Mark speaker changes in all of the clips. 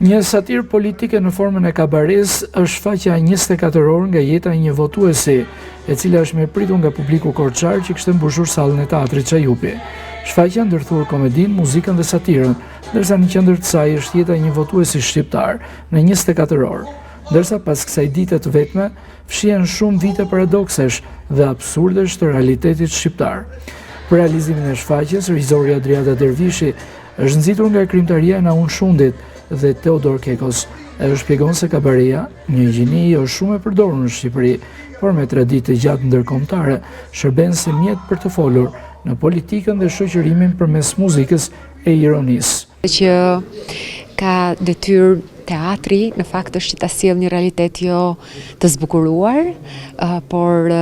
Speaker 1: Një satirë politike në formën e kabares është shfaqja 24 orë nga jeta e një votuesi, e cila është mirëpritur nga publiku korçar që kishte mbushur sallën e teatrit Çajupi. Shfaqja ndërthur komedinë, muzikën dhe satirën, ndërsa në qendër të saj është jeta e një votuesi shqiptar në 24 orë. Ndërsa pas kësaj dite të vetme, fshihen shumë vite paradoksesh dhe absurdesh të realitetit shqiptar. Për realizimin e shfaqjes, regjizori Adriata Dervishi është nxitur nga krijimtaria e Naun Shundit dhe Teodor Kekos. Ajo shpjegon se kabareja, një gjini jo shumë e përdorur në Shqipëri, por me traditë të gjatë ndërkombëtare, shërben si mjet për të folur në politikën dhe shoqërimin përmes muzikës e ironisë.
Speaker 2: Që ka detyrë teatri në fakt është që ta sjellë një realitet jo të zbukuruar, por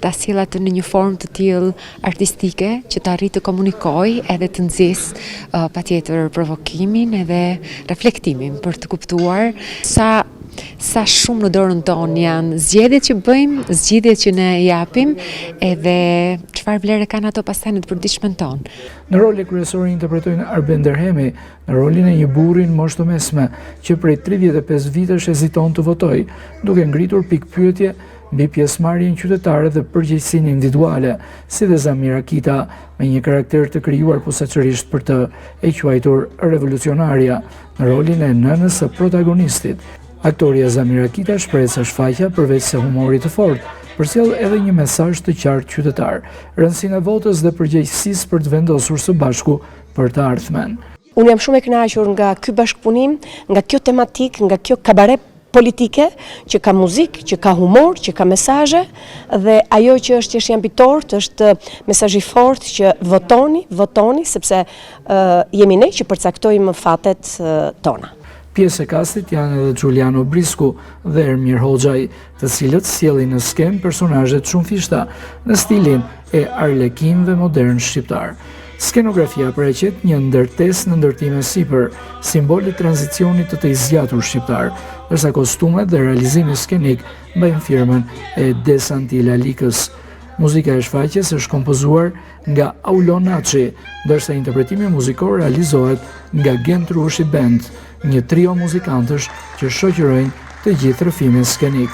Speaker 2: ta sjellë atë në një formë të tillë artistike që të arrijë të komunikojë edhe të nxjesë patjetër provokimin edhe reflektimin për të kuptuar sa shumë në dorën tonë janë zgjedhjet që bëjmë, zgjidhjet që ne japim edhe çfarë vlere kanë ato pastaj në të përditshmen tonë.
Speaker 1: Në rolin kryesor interpretojnë Arben Derhemi, në rolin e një burri në moshë të mesme që prej 35 vitesh heziton të votojë, duke ngritur pikpyetje mbi pjesëmarrjen qytetare dhe përgjegjësinë individuale, si dhe Zamira Kita, me një karakter të krijuar posaçërisht për të, e quajtur revolucionaria, në rolin e nënës së protagonistit. Aktoria Zamira Kita shpreh se shfaqja përveç se humorit të fortë, përcjell edhe një mesazh të qartë qytetar, rëndësinë e votës dhe përgjegjësisë për të vendosur së bashku për të ardhmen.
Speaker 3: Unë jam shumë e kënaqur nga ky bashkëpunim, nga kjo tematikë, nga kjo kabare politike, që ka muzikë, që ka humor, që ka mesazhe, dhe ajo që është shëmbitor është mesazhi i fortë që votoni sepse jemi ne që përcaktojmë fatet tona.
Speaker 1: Pjesë e kastit janë edhe Giuliano Brisku dhe Ermir Hoxhaj, të cilët sjellin në skenë personazhe të shumëfishta në stilin e arlekinëve modern shqiptar. Skenografia përreqet një ndërtesë në ndërtime sipër, simbol i tranzicionit të zgjatur shqiptar, ndërsa kostumet dhe realizimi skenik mbajnë firmën e Desantila Likës. Muzika e shfaqjes është kompozuar nga Aulo Naçi, ndërsa interpretimi muzikor realizohet nga Gent Rushi Band, një trio muzikantësh që shoqërojnë të gjithë rrëfimin skenik.